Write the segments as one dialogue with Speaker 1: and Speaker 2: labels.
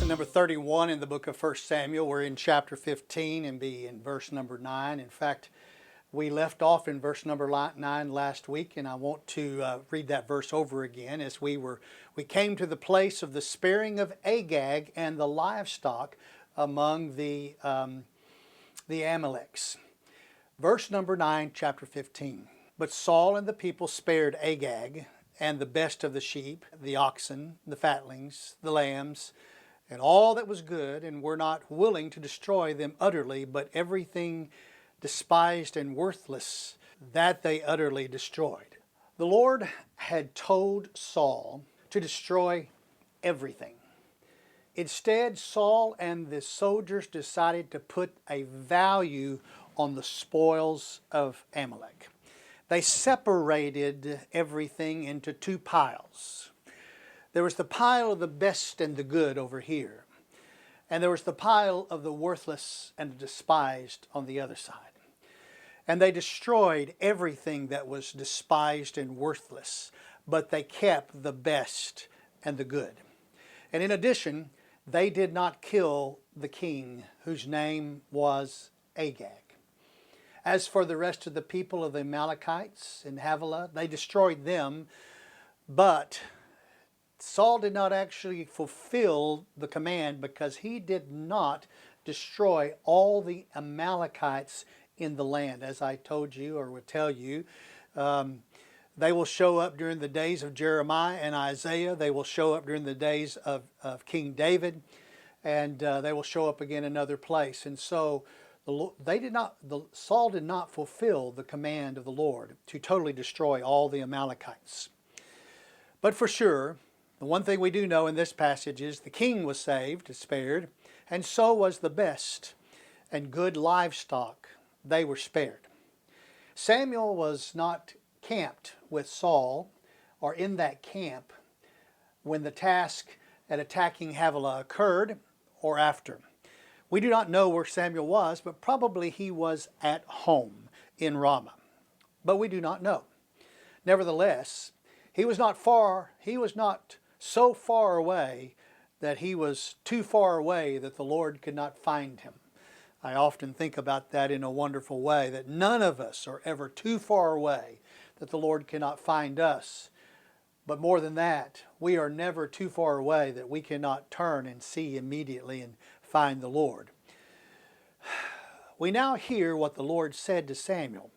Speaker 1: lesson number 31 in the book of 1 Samuel. We're in chapter 15 and be in verse number 9. In fact, we left off in verse number 9 last week, and I want to read that verse over again as we came to the place of the sparing of Agag and the livestock among the Amaleks. Verse number 9, chapter 15. But Saul and the people spared Agag and the best of the sheep, the oxen, the fatlings, the lambs, and all that was good, and were not willing to destroy them utterly, but everything despised and worthless, that they utterly destroyed. The Lord had told Saul to destroy everything. Instead, Saul and the soldiers decided to put a value on the spoils of Amalek. They separated everything into two piles. There was the pile of the best and the good over here, and there was the pile of the worthless and the despised on the other side. And they destroyed everything that was despised and worthless, but they kept the best and the good. And in addition, they did not kill the king, whose name was Agag. As for the rest of the people of the Amalekites in Havilah, they destroyed them, but Saul did not actually fulfill the command because he did not destroy all the Amalekites in the land. As I told you or would tell you, they will show up during the days of Jeremiah and Isaiah. They will show up during the days of King David, and they will show up again another place. And so Saul did not fulfill the command of the Lord to totally destroy all the Amalekites. But for sure, the one thing we do know in this passage is the king was saved, spared, and so was the best and good livestock. They were spared. Samuel was not camped with Saul or in that camp when the task at attacking Havilah occurred or after. We do not know where Samuel was, but probably he was at home in Ramah. But we do not know. Nevertheless, he was not so far away that he was too far away that the Lord could not find him. I often think about that in a wonderful way, that none of us are ever too far away that the Lord cannot find us. But more than that, we are never too far away that we cannot turn and see immediately and find the Lord. We now hear what the Lord said to Samuel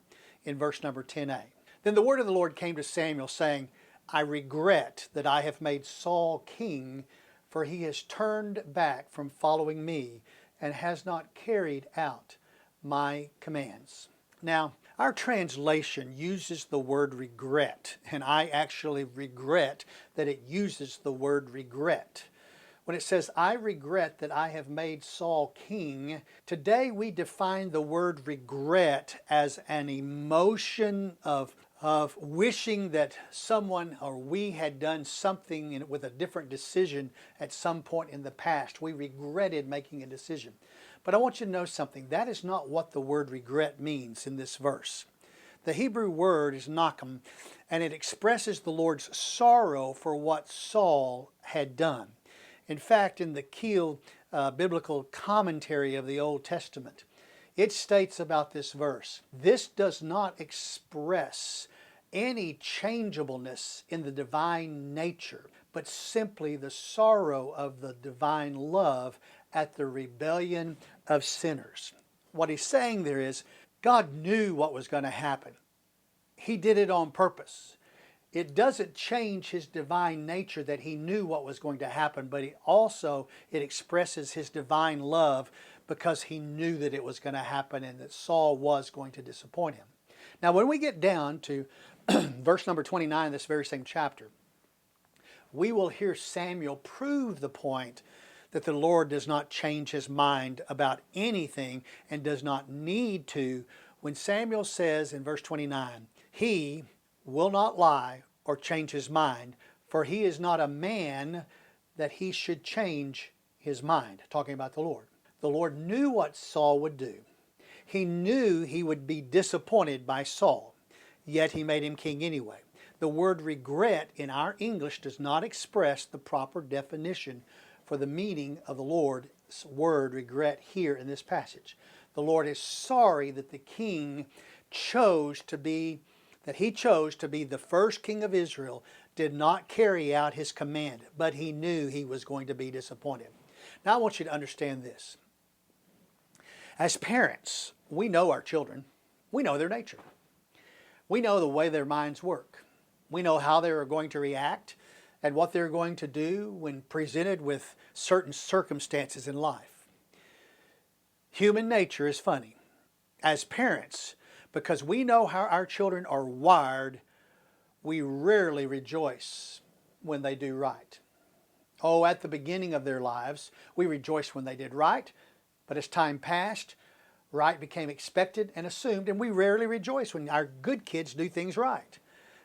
Speaker 1: in verse number 10a. Then the word of the Lord came to Samuel, saying, I regret that I have made Saul king, for he has turned back from following me and has not carried out my commands. Now, our translation uses the word regret, and I actually regret that it uses the word regret. When it says, I regret that I have made Saul king, today we define the word regret as an emotion of wishing that someone or we had done something with a different decision at some point in the past. We regretted making a decision. But I want you to know something. That is not what the word regret means in this verse. The Hebrew word is nakum, and it expresses the Lord's sorrow for what Saul had done. In fact, in the Keel biblical commentary of the Old Testament, it states about this verse, this does not express any changeableness in the divine nature, but simply the sorrow of the divine love at the rebellion of sinners. What he's saying there is, God knew what was going to happen. He did it on purpose. It doesn't change his divine nature that he knew what was going to happen, but it expresses his divine love because he knew that it was going to happen and that Saul was going to disappoint him. Now, when we get down to verse number 29 of this very same chapter, we will hear Samuel prove the point that the Lord does not change his mind about anything and does not need to. When Samuel says in verse 29, he will not lie or change his mind, for he is not a man that he should change his mind. Talking about the Lord. The Lord knew what Saul would do. He knew he would be disappointed by Saul, yet he made him king anyway. The word regret in our English does not express the proper definition for the meaning of the Lord's word regret here in this passage. The Lord is sorry that the king chose to be, the first king of Israel, did not carry out his command, but he knew he was going to be disappointed. Now I want you to understand this. As parents, we know our children. We know their nature. We know the way their minds work. We know how they are going to react and what they're going to do when presented with certain circumstances in life. Human nature is funny. As parents, because we know how our children are wired, we rarely rejoice when they do right. Oh, at the beginning of their lives, we rejoiced when they did right, but as time passed, right became expected and assumed, and we rarely rejoice when our good kids do things right.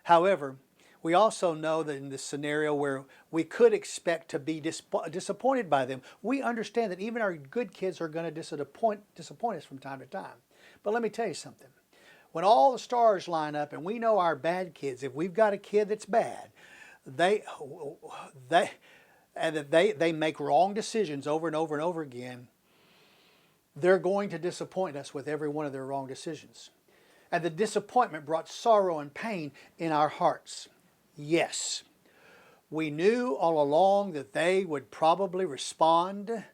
Speaker 1: However, we also know that in this scenario where we could expect to be disappointed by them, we understand that even our good kids are going to disappoint us from time to time. But let me tell you something. When all the stars line up and we know our bad kids, if we've got a kid that's bad, they make wrong decisions over and over and over again, they're going to disappoint us with every one of their wrong decisions. And the disappointment brought sorrow and pain in our hearts. Yes, we knew all along that they would probably respond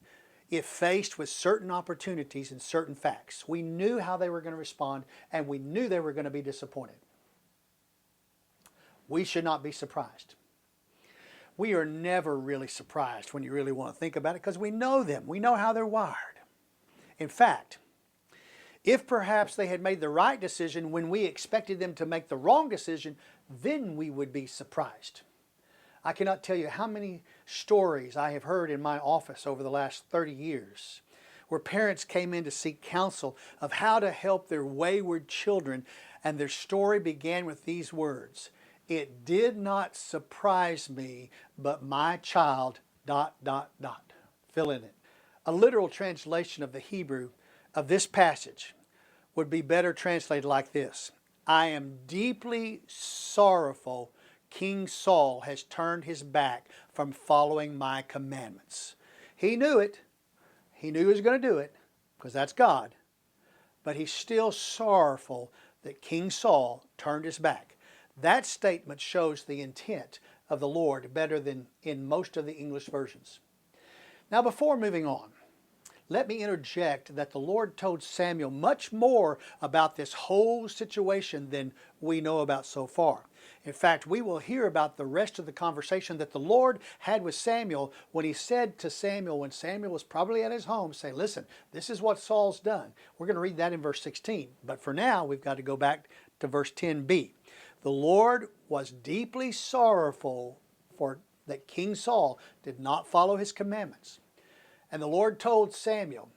Speaker 1: if faced with certain opportunities and certain facts. We knew how they were going to respond, and we knew they were going to be disappointed. We should not be surprised. We are never really surprised when you really want to think about it, because we know them. We know how they're wired. In fact, if perhaps they had made the right decision when we expected them to make the wrong decision, then we would be surprised. I cannot tell you how many stories I have heard in my office over the last 30 years where parents came in to seek counsel of how to help their wayward children, and their story began with these words: "It did not surprise me, but my child ... Fill in it. A literal translation of the Hebrew of this passage would be better translated like this: I am deeply sorrowful King Saul has turned his back from following my commandments. He knew it. He knew he was going to do it, because that's God. But he's still sorrowful that King Saul turned his back. That statement shows the intent of the Lord better than in most of the English versions. Now, before moving on, let me interject that the Lord told Samuel much more about this whole situation than we know about so far. In fact, we will hear about the rest of the conversation that the Lord had with Samuel when he said to Samuel, when Samuel was probably at his home, say, listen, this is what Saul's done. We're going to read that in verse 16. But for now, we've got to go back to verse 10b. The Lord was deeply sorrowful for that King Saul did not follow his commandments. And the Lord told Samuel,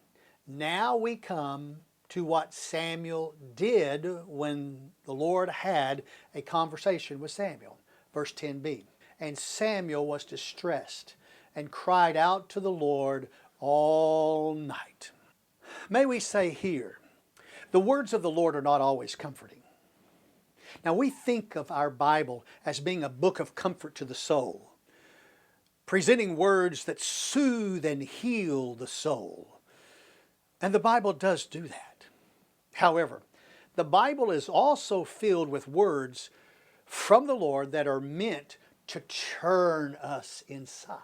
Speaker 1: now we come to what Samuel did when the Lord had a conversation with Samuel. Verse 10b. And Samuel was distressed and cried out to the Lord all night. May we say here, the words of the Lord are not always comforting. Now we think of our Bible as being a book of comfort to the soul, presenting words that soothe and heal the soul. And the Bible does do that. However, the Bible is also filled with words from the Lord that are meant to churn us inside,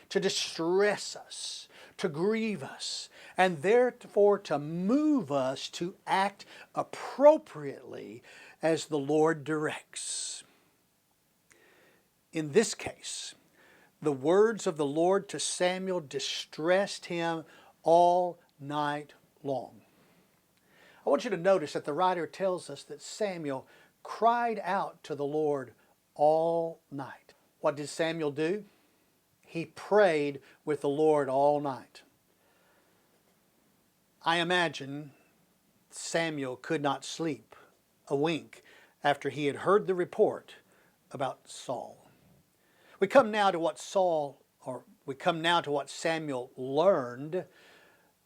Speaker 1: to distress us, to grieve us, and therefore to move us to act appropriately as the Lord directs. In this case, the words of the Lord to Samuel distressed him all night long. I want you to notice that the writer tells us that Samuel cried out to the Lord all night. What did Samuel do? He prayed with the Lord all night. I imagine Samuel could not sleep a wink after he had heard the report about Saul. We come now to what Samuel learned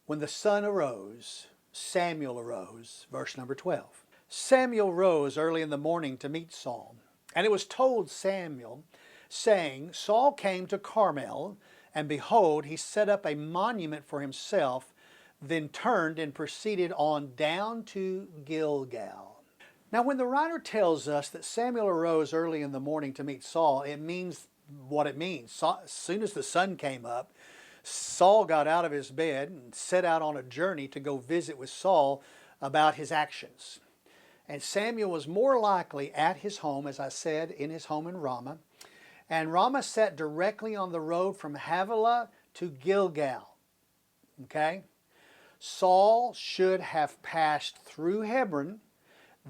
Speaker 1: when the sun arose. Samuel arose, verse number 12. Samuel rose early in the morning to meet Saul, and it was told Samuel, saying, Saul came to Carmel, And behold, he set up a monument for himself, then turned and proceeded on down to Gilgal. Now, when the writer tells us that Samuel arose early in the morning to meet Saul, it means what it means. As soon as the sun came up, Saul got out of his bed and set out on a journey to go visit with Saul about his actions. And Samuel was more likely at his home, as I said, in his home in Ramah. And Ramah sat directly on the road from Havilah to Gilgal. Okay? Saul should have passed through Hebron,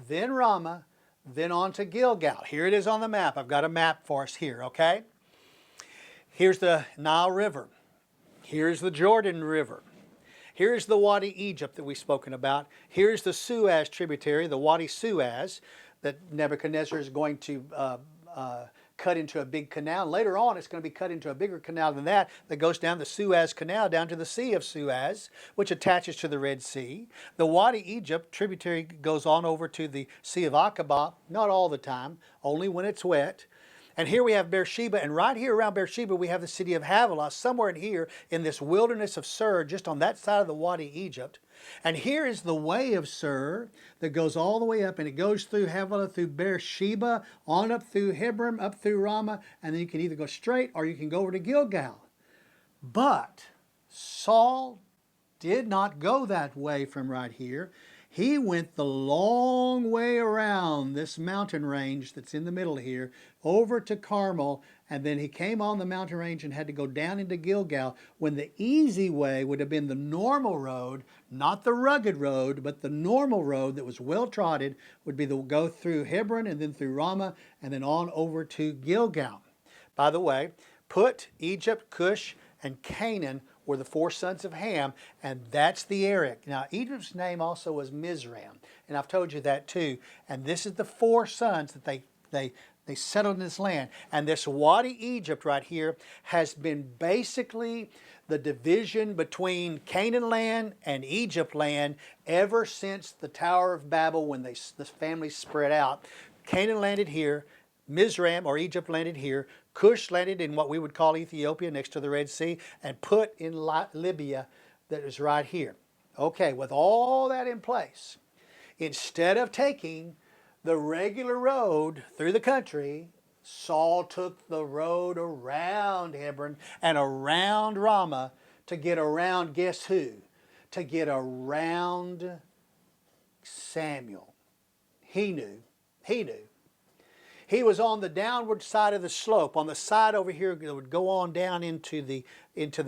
Speaker 1: then Ramah, then on to Gilgal. Here it is on the map. I've got a map for us here, okay? Here's the Nile River. Here's the Jordan River. Here's the Wadi Egypt that we've spoken about. Here's the Suez tributary, the Wadi Suez, that Nebuchadnezzar is going to cut into a big canal. Later on, it's going to be cut into a bigger canal than that goes down the Suez Canal down to the Sea of Suez, which attaches to the Red Sea. The Wadi Egypt tributary goes on over to the Sea of Aqaba, not all the time, only when it's wet. And here we have Beersheba, and right here around Beersheba we have the city of Havilah, somewhere in here in this wilderness of Sur, just on that side of the Wadi Egypt. And here is the way of Sur that goes all the way up, and it goes through Havilah, through Beersheba, on up through Hebron, up through Ramah, and then you can either go straight or you can go over to Gilgal. But Saul did not go that way from right here. He went the long way around this mountain range that's in the middle here, over to Carmel, and then he came on the mountain range and had to go down into Gilgal, when the easy way would have been the normal road, not the rugged road, but the normal road that was well trodden would be to go through Hebron and then through Ramah and then on over to Gilgal. By the way, Put, Egypt, Cush, and Canaan were the four sons of Ham, and that's the area. Now, Egypt's name also was Mizraim, and I've told you that too. And this is the four sons that they settled in this land. And this Wadi Egypt right here has been basically the division between Canaan land and Egypt land ever since the Tower of Babel, when the families spread out. Canaan landed here, Mizraim or Egypt landed here, Cush landed in what we would call Ethiopia next to the Red Sea, and Put in Libya, that is right here. Okay, with all that in place, instead of taking the regular road through the country, Saul took the road around Hebron and around Ramah to get around, guess who? To get around Samuel. He knew. He was on the downward side of the slope, on the side over here that would go on down into the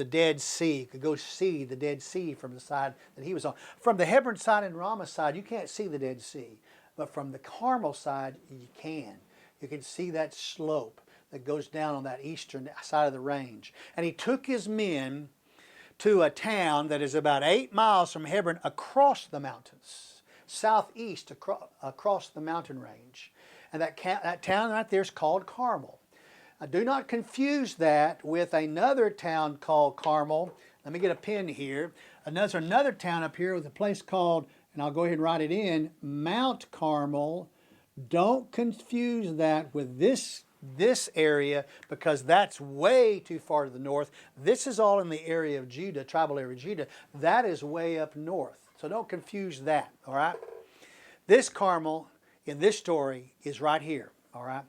Speaker 1: Dead Sea. You could go see the Dead Sea from the side that he was on. From the Hebron side and Ramah side, you can't see the Dead Sea. But from the Carmel side, you can. You can see that slope that goes down on that eastern side of the range. And he took his men to a town that is about 8 miles from Hebron, across the mountains, southeast across the mountain range. And that town right there is called Carmel. Now, do not confuse that with another town called Carmel. Let me get a pen here. There's another town up here with a place called, and I'll go ahead and write it in, Mount Carmel. Don't confuse that with this area, because that's way too far to the north. This is all in the area of Judah, tribal area of Judah. That is way up north. So don't confuse that, all right? This Carmel in this story is right here, all right?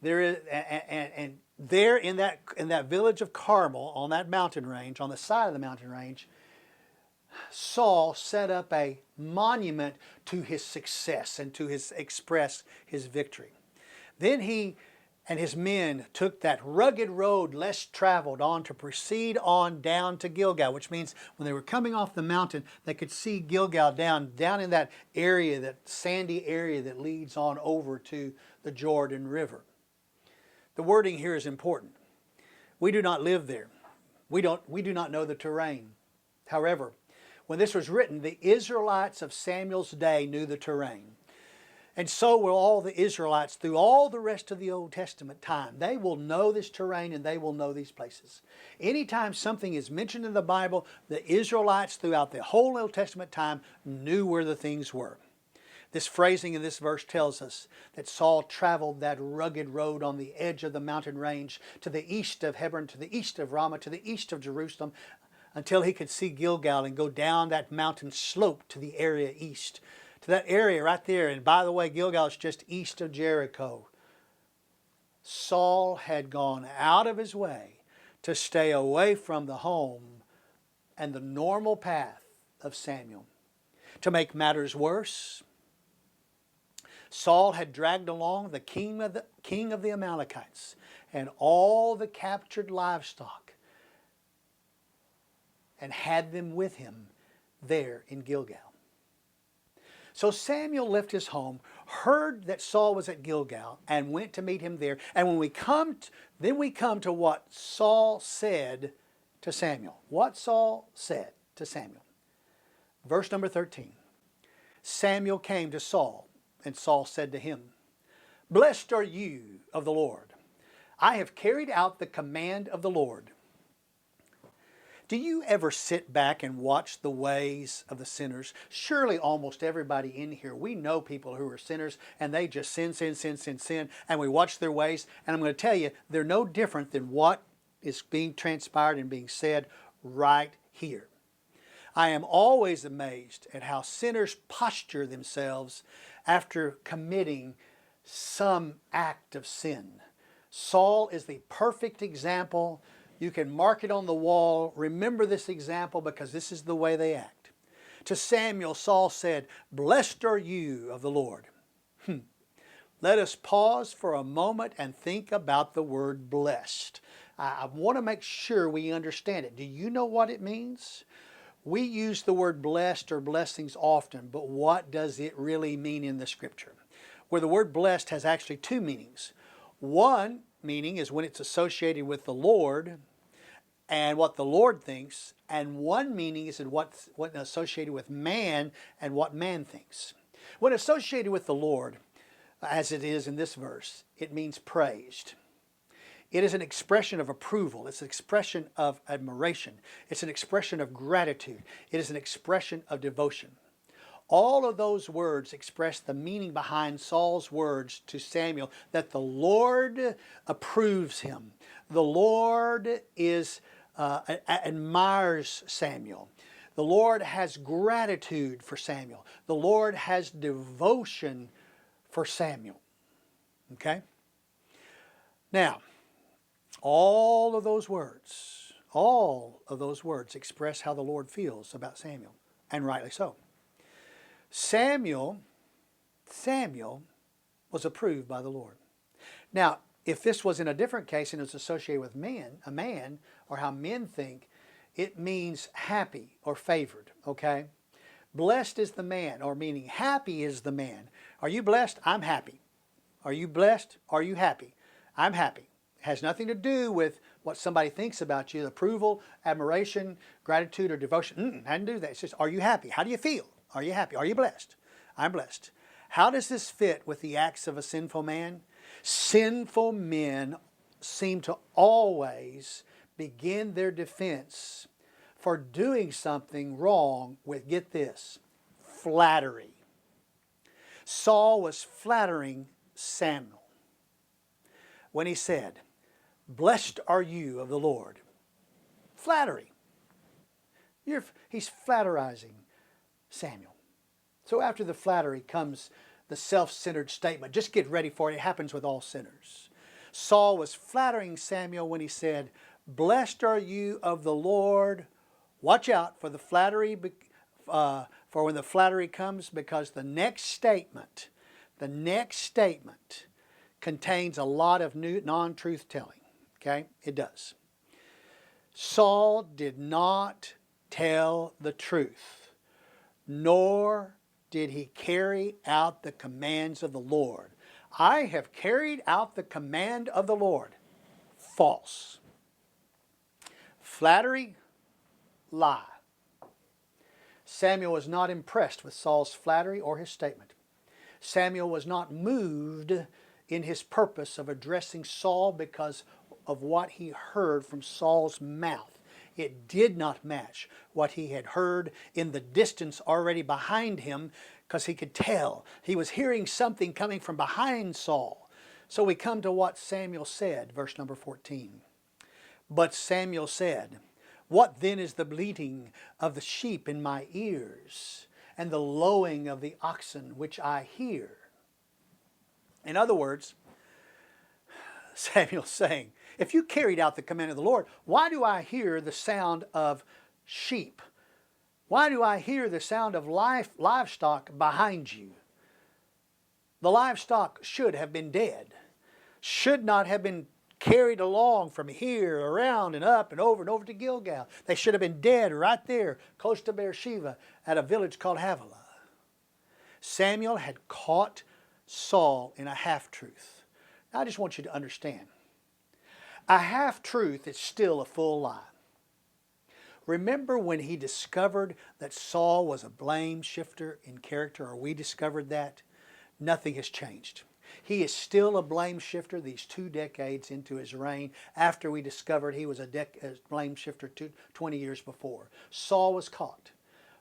Speaker 1: There is, and there in that village of Carmel, on that mountain range, on the side of the mountain range, Saul set up a monument to his success and to express his victory. Then he and his men took that rugged road less traveled on to proceed on down to Gilgal, which means when they were coming off the mountain, they could see Gilgal down in that area, that sandy area that leads on over to the Jordan River. The wording here is important. We do not live there. We do not know the terrain. However, when this was written, the Israelites of Samuel's day knew the terrain. And so will all the Israelites through all the rest of the Old Testament time. They will know this terrain and they will know these places. Anytime something is mentioned in the Bible, the Israelites throughout the whole Old Testament time knew where the things were. This phrasing in this verse tells us that Saul traveled that rugged road on the edge of the mountain range to the east of Hebron, to the east of Ramah, to the east of Jerusalem, until he could see Gilgal and go down that mountain slope to the area east, to that area right there. And by the way, Gilgal is just east of Jericho. Saul had gone out of his way to stay away from the home and the normal path of Samuel. To make matters worse, Saul had dragged along the king of the Amalekites and all the captured livestock and had them with him there in Gilgal. So Samuel left his home, heard that Saul was at Gilgal, and went to meet him there. And when we come to what Saul said to Samuel. What Saul said to Samuel. Verse number 13. Samuel came to Saul, and Saul said to him, "Blessed are you of the Lord. I have carried out the command of the Lord." Do you ever sit back and watch the ways of the sinners? Surely almost everybody in here, we know people who are sinners and they just sin, and we watch their ways. And I'm going to tell you, they're no different than what is being transpired and being said right here. I am always amazed at how sinners posture themselves after committing some act of sin. Saul is the perfect example. You can mark it on the wall. Remember this example because this is the way they act. To Samuel, Saul said, "Blessed are you of the Lord." Let us pause for a moment and think about the word blessed. I want to make sure we understand it. Do you know what it means? We use the word blessed or blessings often, but what does it really mean in the Scripture? Where the word blessed has actually two meanings. One meaning is when it's associated with the Lord and what the Lord thinks, and one meaning is what's associated with man and what man thinks. When associated with the Lord, as it is in this verse, it means praised. It is an expression of approval. It's an expression of admiration. It's an expression of gratitude. It is an expression of devotion. All of those words express the meaning behind Saul's words to Samuel, that the Lord approves him. The Lord admires Samuel. The Lord has gratitude for Samuel. The Lord has devotion for Samuel. Okay? Now, all of those words express how the Lord feels about Samuel, and rightly so. Samuel was approved by the Lord. Now, if this was in a different case and it's associated with a man, or how men think, it means happy or favored, okay? Blessed is the man, or meaning happy is the man. Are you blessed? I'm happy. Are you blessed? Are you happy? I'm happy. It has nothing to do with what somebody thinks about you, approval, admiration, gratitude, or devotion. I didn't do that. It's just, are you happy? How do you feel? Are you happy? Are you blessed? I'm blessed. How does this fit with the acts of a sinful man? Sinful men seem to always begin their defense for doing something wrong with, get this, flattery. Saul was flattering Samuel when he said, "Blessed are you of the Lord." Flattery. He's flatterizing Samuel. So after the flattery comes the self-centered statement. Just get ready for it. It happens with all sinners. Saul was flattering Samuel when he said, "Blessed are you of the Lord." Watch out for the flattery, for when the flattery comes, because the next statement contains a lot of new non-truth telling. Okay? It does. Saul did not tell the truth, nor did he carry out the commands of the Lord. I have carried out the command of the Lord. False. Flattery, lie. Samuel was not impressed with Saul's flattery or his statement. Samuel was not moved in his purpose of addressing Saul because of what he heard from Saul's mouth. It did not match what he had heard in the distance already behind him, because he could tell. He was hearing something coming from behind Saul. So we come to what Samuel said, verse number 14. But Samuel said, what then is the bleating of the sheep in my ears, and the lowing of the oxen which I hear? In other words, Samuel's saying, if you carried out the command of the Lord, why do I hear the sound of sheep? Why do I hear the sound of livestock behind you? The livestock should have been dead, should not have been carried along from here, around and up and over to Gilgal. They should have been dead right there, close to Beersheba, at a village called Havilah. Samuel had caught Saul in a half-truth. Now I just want you to understand, a half-truth is still a full lie. Remember when he discovered that Saul was a blame shifter in character, or we discovered that? Nothing has changed. He is still a blame shifter these 2 decades into his reign, after we discovered he was a blame shifter 20 years before. Saul was caught.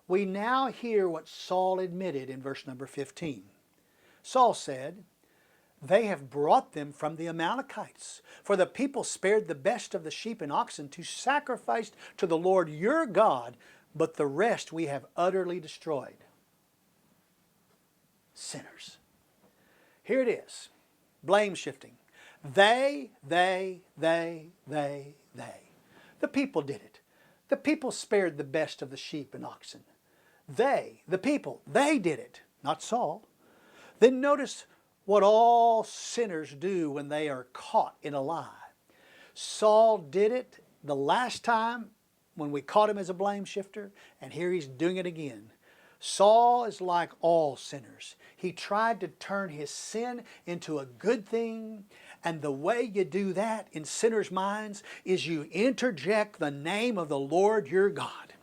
Speaker 1: We now hear what Saul admitted in verse number 15. Saul said, they have brought them from the Amalekites, for the people spared the best of the sheep and oxen to sacrifice to the Lord your God, but the rest we have utterly destroyed. Sinners. Here it is. Blame shifting. They. The people did it. The people spared the best of the sheep and oxen. They, the people, they did it, not Saul. Then notice what all sinners do when they are caught in a lie. Saul did it the last time when we caught him as a blame shifter, and here he's doing it again. Saul is like all sinners. He tried to turn his sin into a good thing, and the way you do that in sinners' minds is you interject the name of the Lord your God.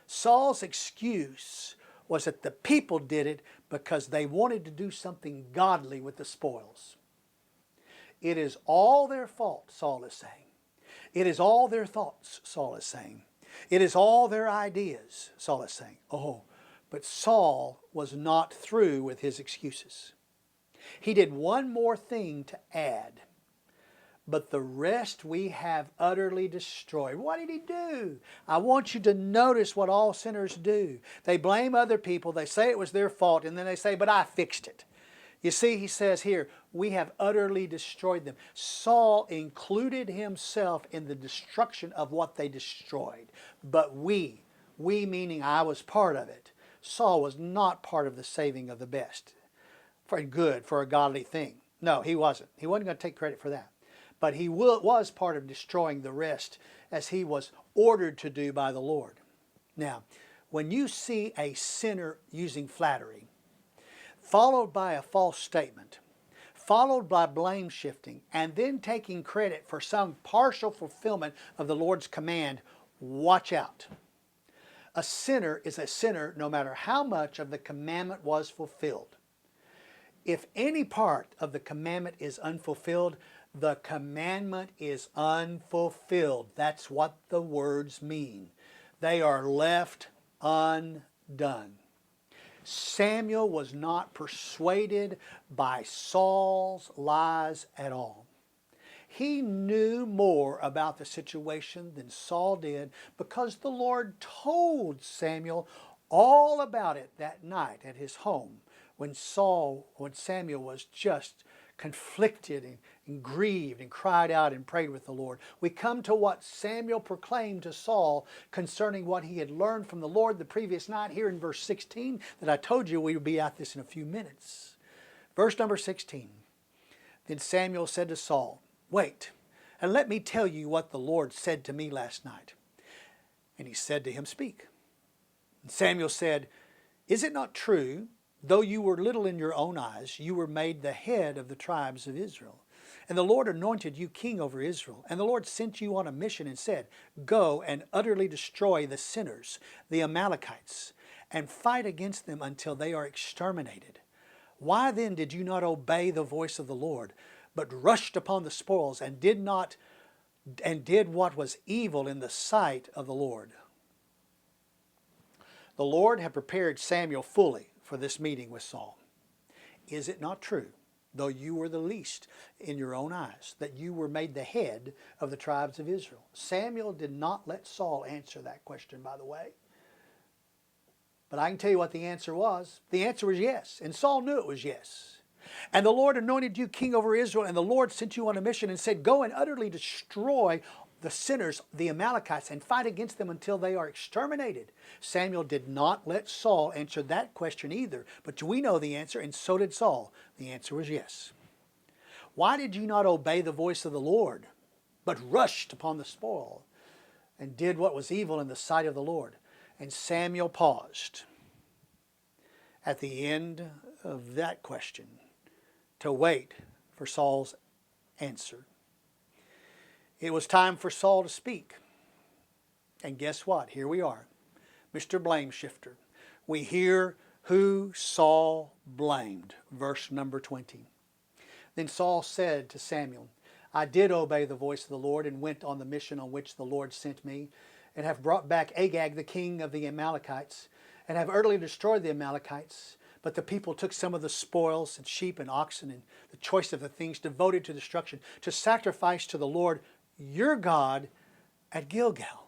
Speaker 1: Saul's excuse was that the people did it because they wanted to do something godly with the spoils. It is all their fault, Saul is saying. It is all their thoughts, Saul is saying. It is all their ideas, Saul is saying. Oh, but Saul was not through with his excuses. He did one more thing to add. But the rest we have utterly destroyed. What did he do? I want you to notice what all sinners do. They blame other people. They say it was their fault, and then they say, but I fixed it. You see, he says here, we have utterly destroyed them. Saul included himself in the destruction of what they destroyed. But we meaning I was part of it. Saul was not part of the saving of the best. For good, for a godly thing. No, he wasn't. He wasn't going to take credit for that. But he was part of destroying the rest, as he was ordered to do by the Lord. Now, when you see a sinner using flattery, followed by a false statement, followed by blame shifting, and then taking credit for some partial fulfillment of the Lord's command, watch out. A sinner is a sinner no matter how much of the commandment was fulfilled. If any part of the commandment is unfulfilled, the commandment is unfulfilled. That's what the words mean. They are left undone. Samuel was not persuaded by Saul's lies at all. He knew more about the situation than Saul did because the Lord told Samuel all about it that night at his home when Samuel was just conflicted and grieved and cried out and prayed with the Lord. We come to what Samuel proclaimed to Saul concerning what he had learned from the Lord the previous night here in verse 16 that I told you we would be at this in a few minutes. Verse number 16. Then Samuel said to Saul, wait, and let me tell you what the Lord said to me last night. And he said to him, speak. And Samuel said, is it not true, though you were little in your own eyes, you were made the head of the tribes of Israel? And the Lord anointed you king over Israel. And the Lord sent you on a mission and said, go and utterly destroy the sinners, the Amalekites, and fight against them until they are exterminated. Why then did you not obey the voice of the Lord, but rushed upon the spoils and did what was evil in the sight of the Lord? The Lord had prepared Samuel fully for this meeting with Saul. Is it not true, though you were the least in your own eyes, that you were made the head of the tribes of Israel? Samuel did not let Saul answer that question, by the way. But I can tell you what the answer was. The answer was yes, and Saul knew it was yes. And the Lord anointed you king over Israel, and the Lord sent you on a mission and said, go and utterly destroy the sinners, the Amalekites, and fight against them until they are exterminated. Samuel did not let Saul answer that question either, but we know the answer, and so did Saul. The answer was yes. Why did you not obey the voice of the Lord, but rushed upon the spoil and did what was evil in the sight of the Lord? And Samuel paused at the end of that question to wait for Saul's answer. It was time for Saul to speak. And guess what? Here we are. Mr. Blame Shifter. We hear who Saul blamed. Verse number 20. Then Saul said to Samuel, I did obey the voice of the Lord and went on the mission on which the Lord sent me, and have brought back Agag, the king of the Amalekites, and have utterly destroyed the Amalekites. But the people took some of the spoils and sheep and oxen and the choice of the things devoted to destruction to sacrifice to the Lord your God at Gilgal.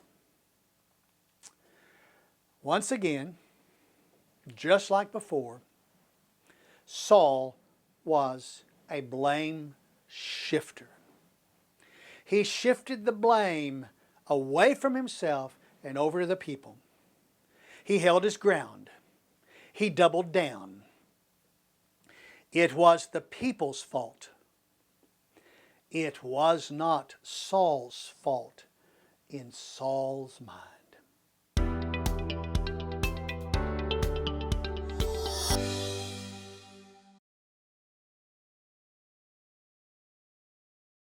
Speaker 1: Once again, just like before, Saul was a blame shifter. He shifted the blame away from himself and over to the people. He held his ground. He doubled down. It was the people's fault. It was not Saul's fault in Saul's mind.